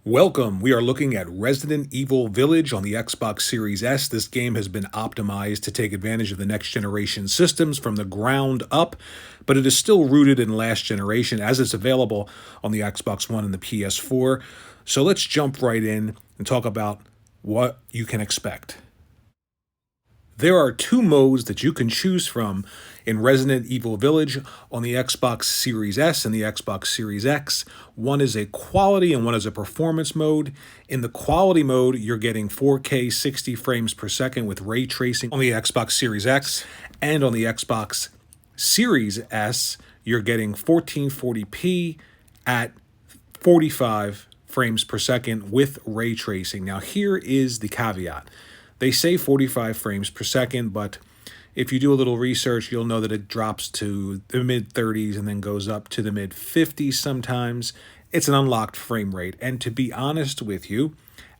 Welcome. We are looking at Resident Evil Village on the Xbox Series S. This game has been optimized to take advantage of the next generation systems from the ground up, but it is still rooted in last generation as it's available on the Xbox One and the PS4. So let's jump right in and talk about what you can expect. There are two modes that you can choose from in Resident Evil Village on the Xbox Series S and the Xbox Series X. One is a quality and one is a performance mode. In the quality mode, you're getting 4K 60 frames per second with ray tracing on the Xbox Series X, and on the Xbox Series S, you're getting 1440p at 45 frames per second with ray tracing. Now, here is the caveat. They say 45 frames per second, but if you do a little research, you'll know that it drops to the mid 30s and then goes up to the mid 50s sometimes. It's an unlocked frame rate. And to be honest with you,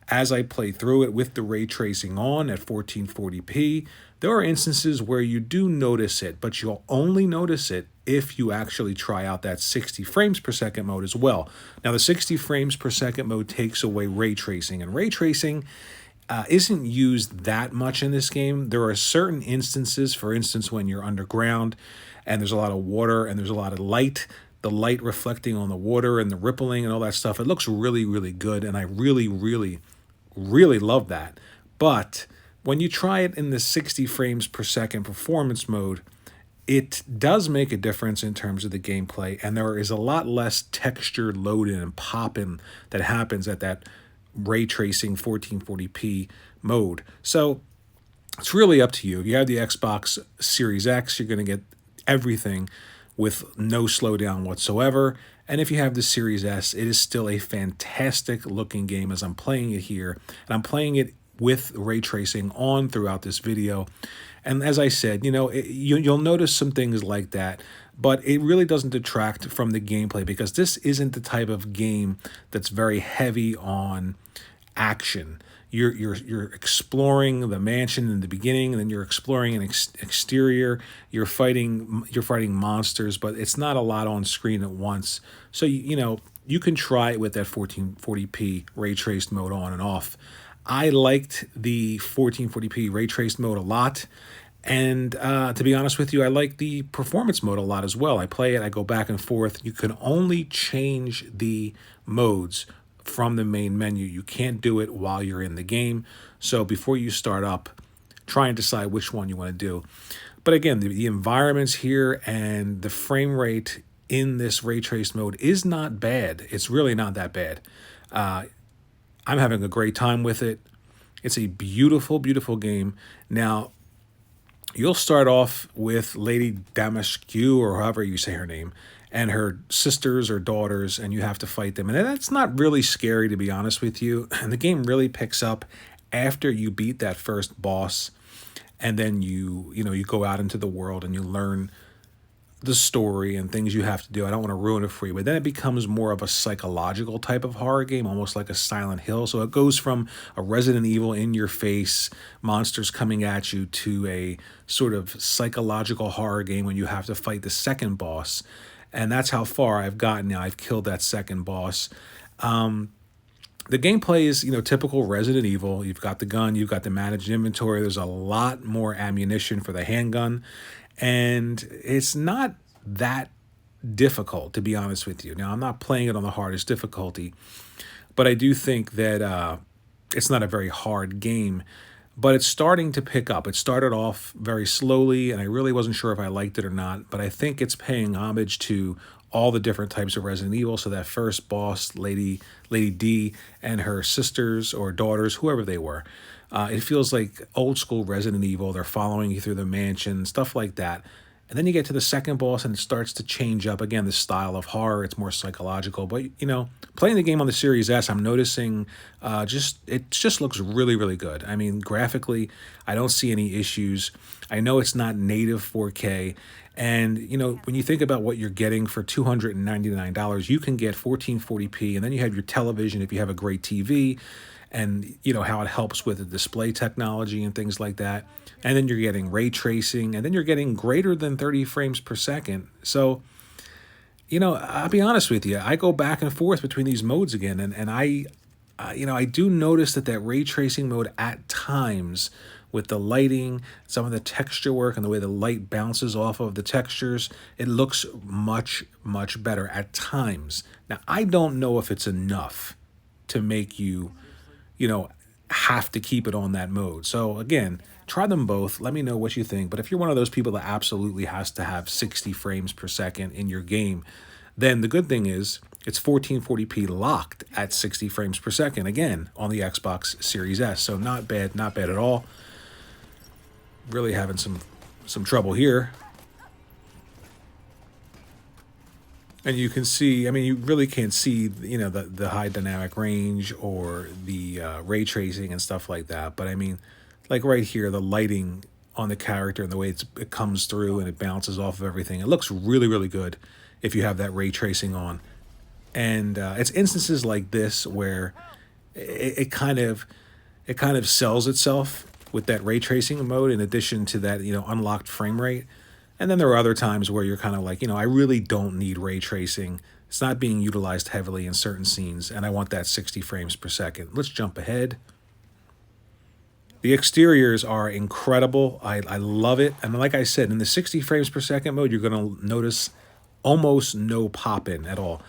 as I play through it with the ray tracing on at 1440p, there are instances where you do notice it, but you'll only notice it if you actually try out that 60 frames per second mode as well. Now, the 60 frames per second mode takes away ray tracing, and ray tracing isn't used that much in this game. There are certain instances, for instance, when you're underground and there's a lot of water and there's a lot of light, the light reflecting on the water and the rippling and all that stuff, it looks really, really good. And I really, really, really love that. But when you try it in the 60 frames per second performance mode, it does make a difference in terms of the gameplay. And there is a lot less texture loading and popping that happens at that ray tracing 1440p mode. So it's really up to you. If you have the Xbox Series X, you're going to get everything with no slowdown whatsoever. And if you have the Series S, it is still a fantastic looking game as I'm playing it here. And I'm playing it with ray tracing on throughout this video. And as I said, you'll notice some things like that, but it really doesn't detract from the gameplay because this isn't the type of game that's very heavy on action. You're exploring the mansion in the beginning, and then you're exploring an exterior. You're fighting monsters, but it's not a lot on screen at once. So you can try it with that 1440p ray traced mode on and off. I liked the 1440p ray traced mode a lot. And to be honest with you, I like the performance mode a lot as well. I play it, I go back and forth. You can only change the modes from the main menu. You can't do it while you're in the game. So before you start up, try and decide which one you want to do. But again, the environments here and the frame rate in this ray traced mode is not bad. It's really not that bad. I'm having a great time with it. It's a beautiful, beautiful game. Now, you'll start off with Lady Damasque, or however you say her name, and her sisters or daughters, and you have to fight them. And that's not really scary, to be honest with you. And the game really picks up after you beat that first boss, and then you go out into the world and you learn the story and things you have to do. I don't want to ruin it for you, but then it becomes more of a psychological type of horror game, almost like a Silent Hill. So it goes from a Resident Evil in your face, monsters coming at you, to a sort of psychological horror game when you have to fight the second boss. And that's how far I've gotten now. I've killed that second boss. The gameplay is, typical Resident Evil. You've got the gun, you've got the managed inventory. There's a lot more ammunition for the handgun. And it's not that difficult, to be honest with you. Now, I'm not playing it on the hardest difficulty, but I do think that it's not a very hard game. But it's starting to pick up. It started off very slowly, and I really wasn't sure if I liked it or not. But I think it's paying homage to all the different types of Resident Evil. So that first boss, Lady D, and her sisters or daughters, whoever they were. It feels like old school Resident Evil. They're following you through the mansion, stuff like that. And then you get to the second boss and it starts to change up. Again, the style of horror, it's more psychological. But, playing the game on the Series S, I'm noticing it just looks really, really good. I mean, graphically, I don't see any issues. I know it's not native 4K. And, when you think about what you're getting for $299, you can get 1440p. And then you have your television if you have a great TV. And how it helps with the display technology and things like that. And then you're getting ray tracing, and then you're getting greater than 30 frames per second. So I'll be honest with you. I go back and forth between these modes again, and I I do notice that ray tracing mode at times, with the lighting, some of the texture work, and the way the light bounces off of the textures, it looks much, much better at times. Now, I don't know if it's enough to make you, you know, have to keep it on that mode. So again, try them both. Let me know what you think. But if you're one of those people that absolutely has to have 60 frames per second in your game, then the good thing is it's 1440p locked at 60 frames per second, again, on the Xbox Series S. So not bad, not bad at all. Really having some trouble here. And you can see, I mean, you really can't see, the high dynamic range or the ray tracing and stuff like that. But I mean, like right here, the lighting on the character and the way it comes through and it bounces off of everything. It looks really, really good if you have that ray tracing on. And it's instances like this where it kind of sells itself with that ray tracing mode, in addition to that, unlocked frame rate. And then there are other times where you're kind of like, I really don't need ray tracing. It's not being utilized heavily in certain scenes, and I want that 60 frames per second. Let's jump ahead. The exteriors are incredible. I love it. And like I said, in the 60 frames per second mode, you're going to notice almost no pop-in at all.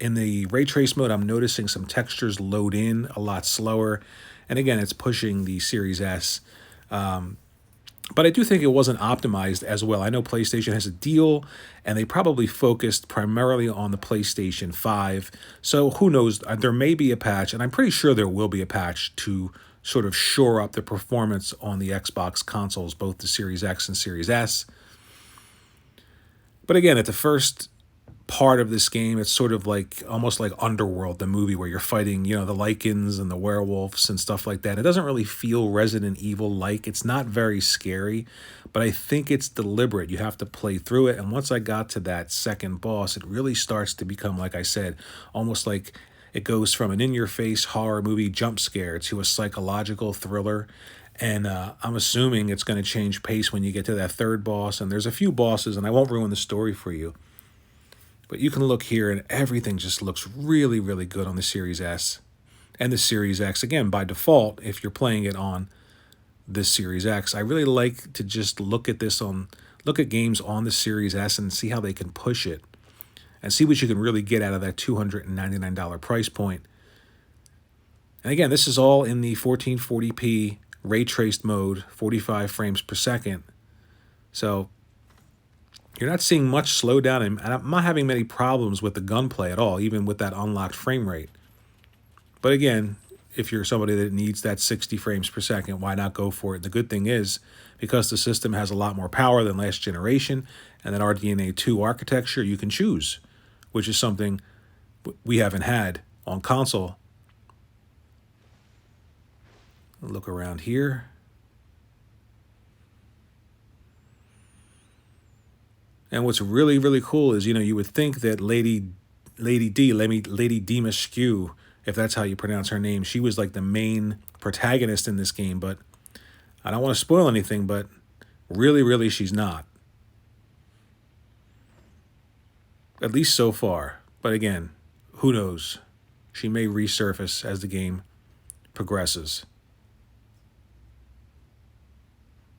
In the ray trace mode, I'm noticing some textures load in a lot slower. And again, it's pushing the Series S. But I do think it wasn't optimized as well. I know PlayStation has a deal, and they probably focused primarily on the PlayStation 5. So who knows? There may be a patch, and I'm pretty sure there will be a patch to sort of shore up the performance on the Xbox consoles, both the Series X and Series S. But again, at the first part of this game, it's sort of like almost like Underworld, the movie, where you're fighting, the Lycans and the werewolves and stuff like that. It doesn't really feel Resident Evil like. It's not very scary, but I think it's deliberate. You have to play through it. And once I got to that second boss, it really starts to become, like I said, almost like it goes from an in-your-face horror movie jump scare to a psychological thriller. And I'm assuming it's going to change pace when you get to that third boss. And there's a few bosses, and I won't ruin the story for you, but you can look here and everything just looks really, really good on the Series S and the Series X. Again, by default, if you're playing it on this Series X, I really like to just look at games on the Series S and see how they can push it and see what you can really get out of that $299 price point. And again, this is all in the 1440p ray traced mode, 45 frames per second. So you're not seeing much slowdown, and I'm not having many problems with the gunplay at all, even with that unlocked frame rate. But again, if you're somebody that needs that 60 frames per second, why not go for it? The good thing is, because the system has a lot more power than last generation, and that RDNA 2 architecture, you can choose, which is something we haven't had on console. Look around here. And what's really, really cool is, you would think that Lady Dimitrescu, if that's how you pronounce her name, she was like the main protagonist in this game, but I don't want to spoil anything, but really, really she's not. At least so far. But again, who knows? She may resurface as the game progresses.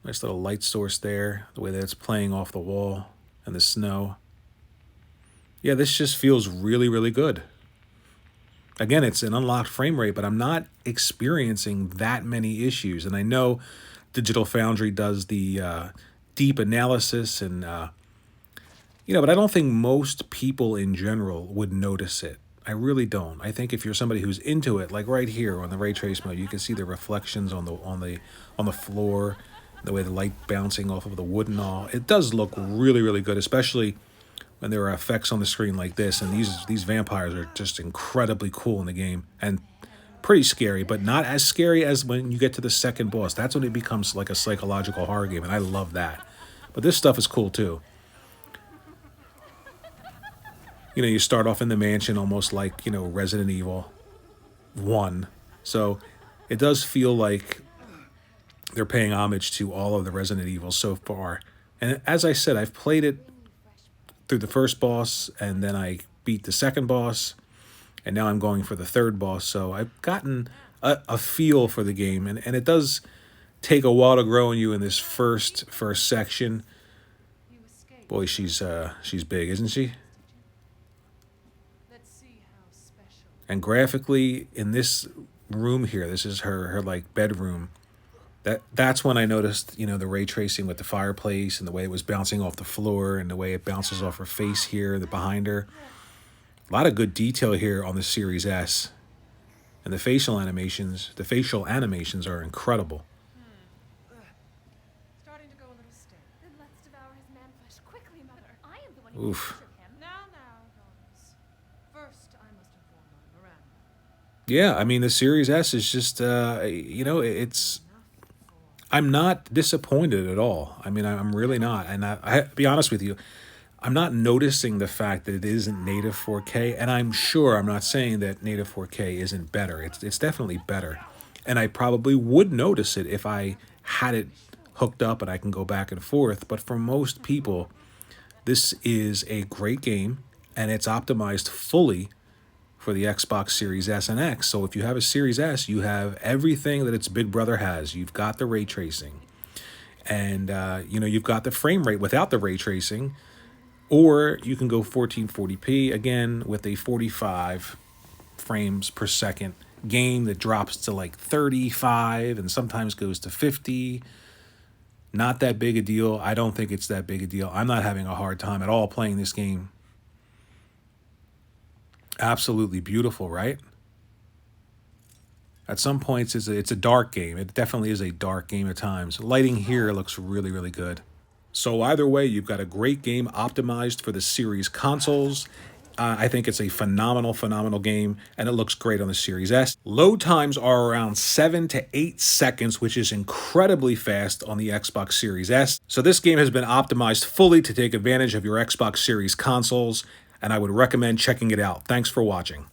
Nice little light source there, the way that it's playing off the wall and the snow. Yeah, this just feels really, really good. Again, it's an unlocked frame rate, but I'm not experiencing that many issues. And I know Digital Foundry does the deep analysis and, but I don't think most people in general would notice it. I really don't. I think if you're somebody who's into it, like right here on the ray trace mode, you can see the reflections on the floor, the way the light bouncing off of the wood and all. It does look really, really good, especially when there are effects on the screen like this. And these vampires are just incredibly cool in the game and pretty scary, but not as scary as when you get to the second boss. That's when it becomes like a psychological horror game, and I love that. But this stuff is cool too. You start off in the mansion almost like, Resident Evil 1. So it does feel like they're paying homage to all of the Resident Evils so far. And as I said, I've played it through the first boss, and then I beat the second boss. and now I'm going for the third boss. So I've gotten a feel for the game, and it does take a while to grow on you in this first section. Boy, she's big, isn't she? And graphically, in this room here, this is her like bedroom. That's when I noticed, you know, the ray tracing with the fireplace and the way it was bouncing off the floor and the way it bounces off her face here, the behind her. A lot of good detail here on the Series S. And the facial animations are incredible. Starting to go a little stale. Then let's devour his man flesh quickly, Mother. I am the one Oof. who captured him. Now, daughters. First, I must inform my Miranda. Yeah, I mean, the Series S is just, you know, it's... I'm not disappointed at all. I mean, I'm really not. And I be honest with you, I'm not noticing the fact that it isn't native 4K. And I'm sure I'm not saying that native 4K isn't better. It's definitely better. And I probably would notice it if I had it hooked up and I can go back and forth. But for most people, this is a great game, and it's optimized fully for the Xbox Series S and X. So if you have a Series S, you have everything that its big brother has. You've got the ray tracing, and you know, you've got the frame rate without the ray tracing, or you can go 1440p again with a 45 frames per second game that drops to like 35 and sometimes goes to 50. Not that big a deal. I don't think it's that big a deal. I'm not having a hard time at all playing this game. Absolutely beautiful, right? At some points, it's a dark game. It definitely is a dark game at times. Lighting here looks really, really good. So either way, you've got a great game optimized for the series consoles. I think it's a phenomenal game, and it looks great on the Series S. Load times are around 7 to 8 seconds, which is incredibly fast on the Xbox Series S. So this game has been optimized fully to take advantage of your Xbox Series consoles, and I would recommend checking it out. Thanks for watching.